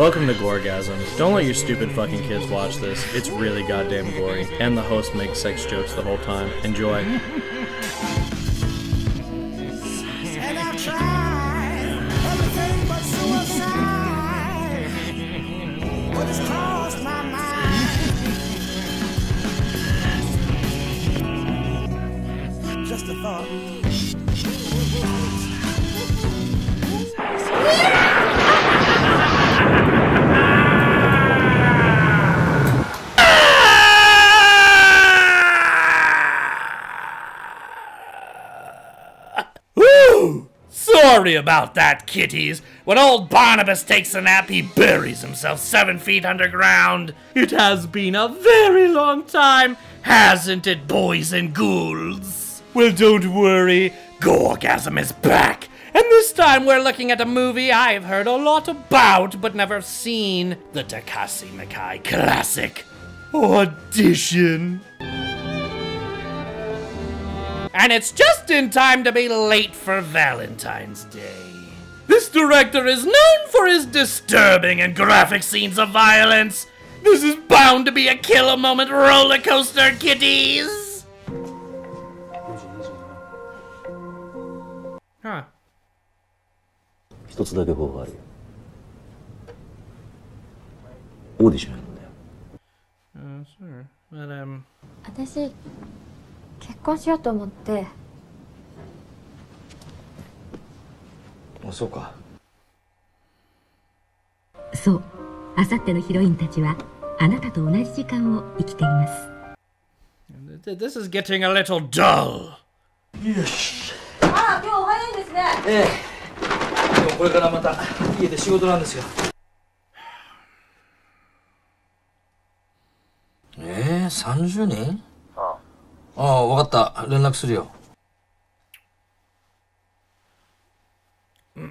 Welcome to GoreGasm. Don't let your stupid fucking kids watch this. It's really goddamn gory. And the host makes sex jokes the whole time. Enjoy. And I've tried everything but suicide. What has crossed my mind? Just a thought. Sorry about that, kiddies. When old Barnabas takes a nap, he buries himself 7 feet underground. It has been a very long time, hasn't it, boys and ghouls? Well, don't worry, GoreGasm is back. And this time we're looking at a movie I've heard a lot about, but never seen. The Takashi Miike classic, Audition. And it's just in time to be late for Valentine's Day. This director is known for his disturbing and graphic scenes of violence. This is bound to be a killer moment roller coaster, kiddies! Huh. 一つだけ方法あるよ。オーディションやるんだよ。Sure. But, 私結婚しようと思って。あ、そうか。そう、あさってのヒロインたちはあなたと同じ時間を生きています。This is getting a little dull. よし。あら、今日早いですね。ええ。でもこれからまた家で仕事なんですよ。30人？ああ、わかった。連絡するよ。A man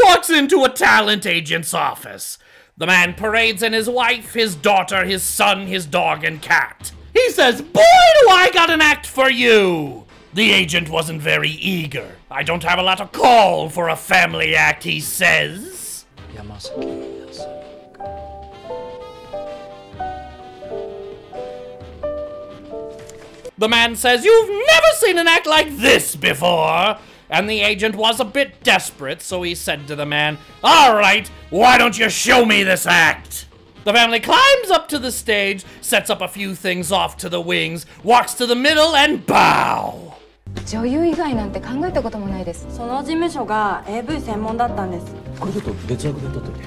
walks into a talent agent's office. The man parades in his wife, his daughter, his son, his dog, and cat. He says, "Boy, do I got an act for you!" The agent wasn't very eager. "I don't have a lot of call for a family act," he says. The man says, "You've never seen an act like this before." And the agent was a bit desperate, so he said to the man, "All right, why don't you show me this act?" The family climbs up to the stage, sets up a few things off to the wings, walks to the middle, and bow. 女優以外なんて考えたこともないです。その事務所が AV 専門だったんです。これちょっと別役で撮っといて。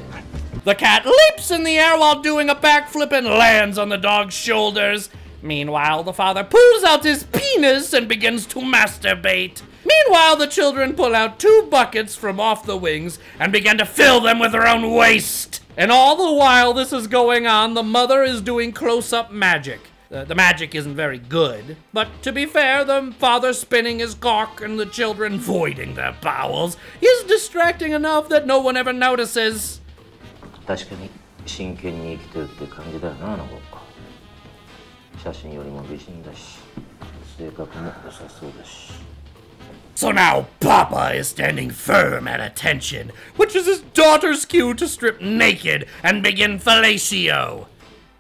The cat leaps in the air while doing a backflip and lands on the dog's shoulders. Meanwhile, the father pulls out his penis and begins to masturbate. Meanwhile, the children pull out 2 buckets from off the wings and begin to fill them with their own waste. And all the while this is going on, the mother is doing close-up magic. The magic isn't very good, but to be fair, the father spinning his cock and the children voiding their bowels is distracting enough that no one ever notices. 確かに真剣に生きてるって感じだよな、あの子。写真よりも美人だし、性格も良さそうだし。So now Papa is standing firm at attention, which is his daughter's cue to strip naked and begin fellatio.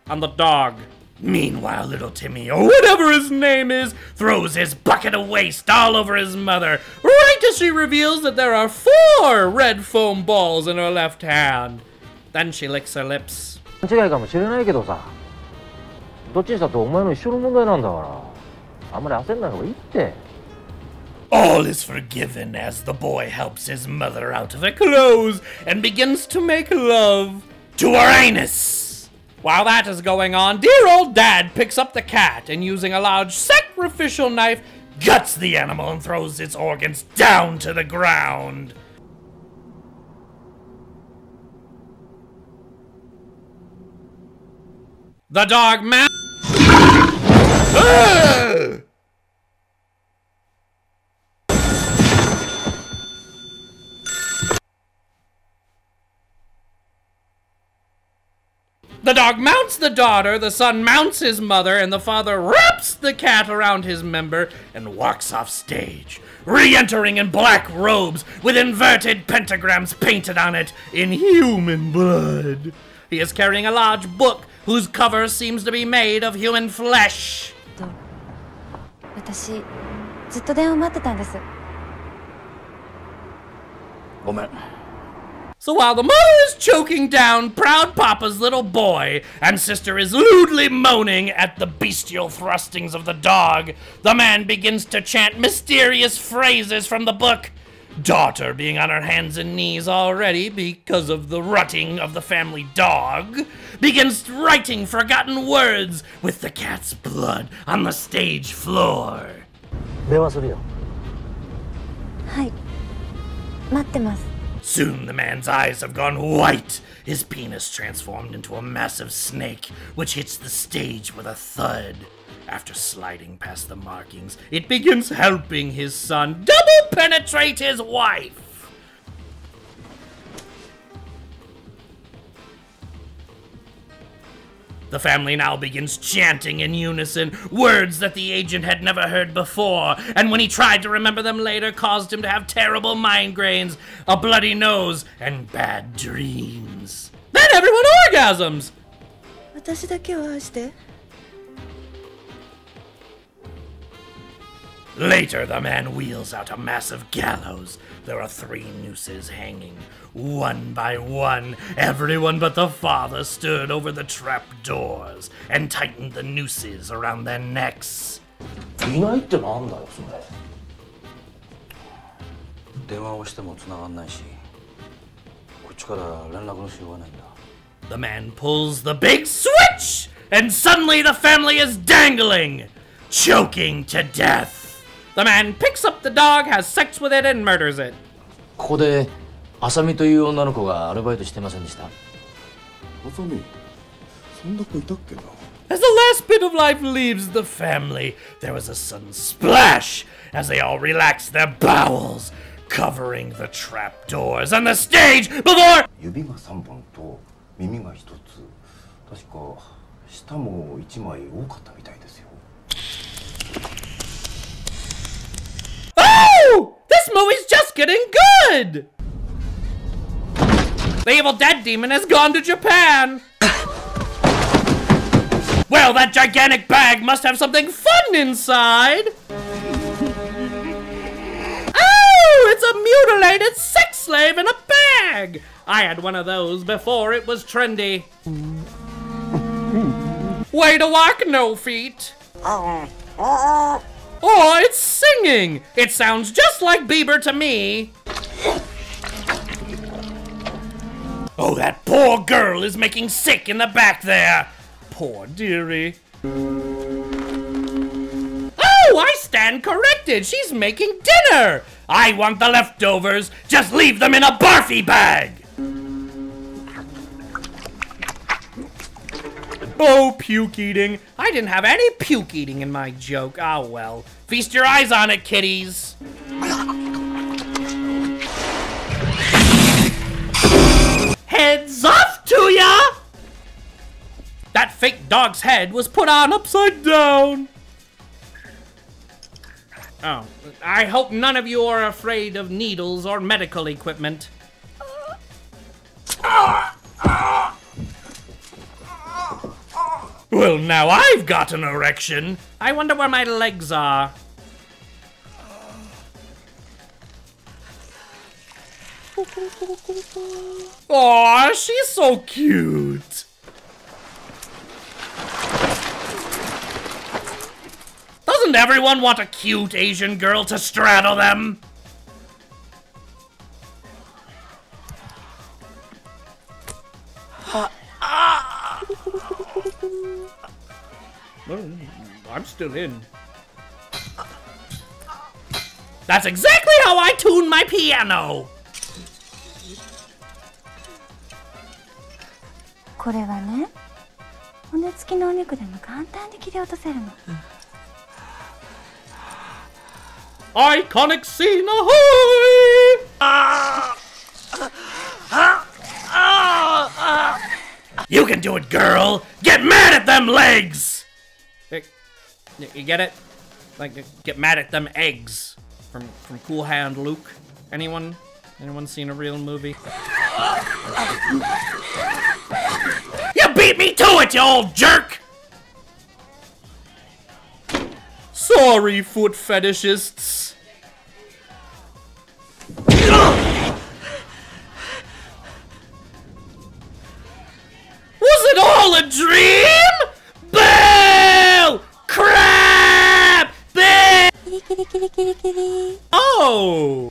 And the dog, meanwhile, little Timmy, or whatever his name is, throws his bucket of waste all over his mother, right as she reveals that there are 4 red foam balls in her left hand. Then she licks her lips. 違いかもしれないけどさ。どっちにしたってお前の一緒の問題なんだから。あんまり焦んない方がいいって。All is forgiven as the boy helps his mother out of her clothes and begins to make love to her anus. While that is going on, dear old dad picks up the cat and using a large sacrificial knife, guts the animal and throws its organs down to the ground. The dog The The dog mounts the daughter, the son mounts his mother, and the father wraps the cat around his member and walks off stage, re-entering in black robes with inverted pentagrams painted on it in human blood. He is carrying a large book whose cover seems to be made of human flesh. 私ずっと電話待ってたんです。ごめん。 So while the mother is choking down proud Papa's little boy, and sister is lewdly moaning at the bestial thrustings of the dog, the man begins to chant mysterious phrases from the book. Daughter, being on her hands and knees already because of the rutting of the family dog, begins writing forgotten words with the cat's blood on the stage floor. 電話するよ。はい。待ってます。 Soon the man's eyes have gone white, his penis transformed into a massive snake, which hits the stage with a thud. After sliding past the markings, it begins helping his son double penetrate his wife. The family now begins chanting in unison words that the agent had never heard before, and when he tried to remember them later, caused him to have terrible migraines, a bloody nose, and bad dreams. Then everyone orgasms! 私だけを愛して。 Later, the man wheels out a massive gallows. There are 3 nooses hanging. One by one, everyone but the father stood over the trap doors and tightened the nooses around their necks. いないってなんだよそれ。電話をしても繋がんないし、こっちから連絡のしようがないんだ。 The man pulls the big switch, and suddenly the family is dangling, choking to death. The man picks up the dog, has sex with it, and murders it. ここで浅見という女の子がアルバイトしてませんでした？浅見、そんな子いたっけな。 As the last bit of life leaves the family, there was a sudden splash as they all relaxed their bowels, covering the trap doors on the stage before. 指が3本と耳が1つ。確か舌も1枚多かったみたいですよ。 Oh! This movie's just getting good! The Evil Dead demon has gone to Japan! Well, that gigantic bag must have something fun inside! Oh! It's a mutilated sex slave in a bag! I had one of those before it was trendy. Way to walk, no feet! Oh, it's singing! It sounds just like Bieber to me. Oh, that poor girl is making sick in the back there. Poor dearie. Oh, I stand corrected. She's making dinner. I want the leftovers. Just leave them in a barfy bag. Oh, puke eating. I didn't have any puke eating in my joke. Ah, well. Feast your eyes on it, kiddies. Heads off to ya! That fake dog's head was put on upside down. Oh, I hope none of you are afraid of needles or medical equipment. Well, now I've got an erection. I wonder where my legs are. Aw, she's so cute. Doesn't everyone want a cute Asian girl to straddle them? I'm still in. That's exactly how I tune my piano! これはね、骨付きのお肉でも簡単に切り落とせるの。Iconic scene, ahoy! You can do it, girl! Get mad at them legs! You get it? Like, get mad at them eggs. From Cool Hand Luke. Anyone seen a real movie? You beat me to it, you old jerk! Sorry, foot fetishists. Was it all a dream? Boo! Crap! Boo! Oh!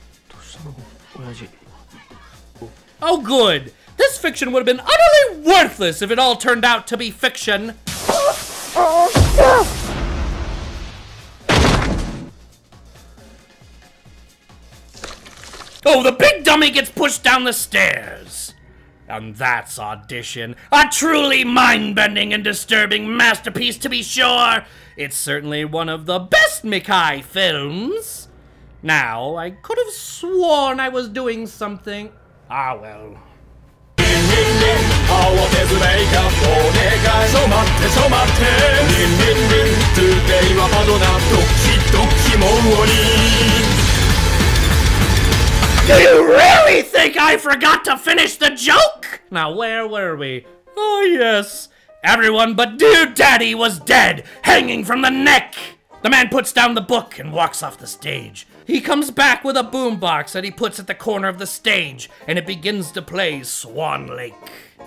Oh, good. This fiction would have been utterly worthless if it all turned out to be fiction. Oh, the big dummy gets pushed down the stairs. And that's Audition. A truly mind-bending and disturbing masterpiece, to be sure. It's certainly one of the best Miike films. Now, I could have sworn I was doing something. Ah, well. Do you really think I forgot to finish the joke? Now, where were we? Oh, yes. Everyone but Dude Daddy was dead, hanging from the neck. The man puts down the book and walks off the stage. He comes back with a boombox that he puts at the corner of the stage, and it begins to play Swan Lake.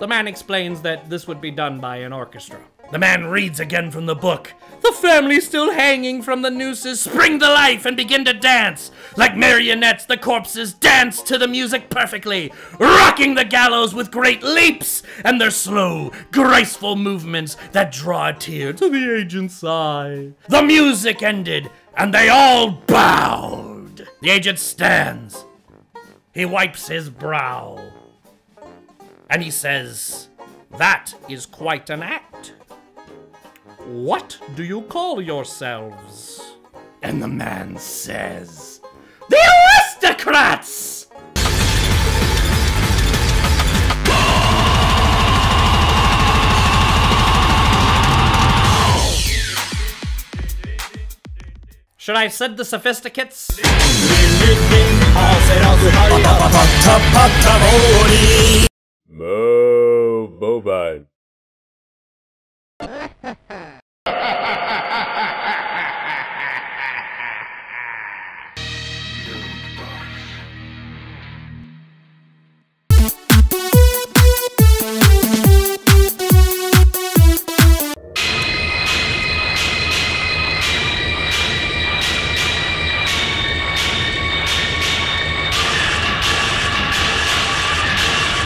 The man explains that this would be done by an orchestra. The man reads again from the book. The family still hanging from the nooses spring to life and begin to dance. Like marionettes, the corpses dance to the music perfectly, rocking the gallows with great leaps and their slow, graceful movements that draw a tear to the agent's eye. The music ended, and they all bowed. The agent stands. He wipes his brow. And he says, "That is quite an act. What do you call yourselves?" And the man says, "The Aristocrats!" Should I have said the Sophisticates? Mo bovine.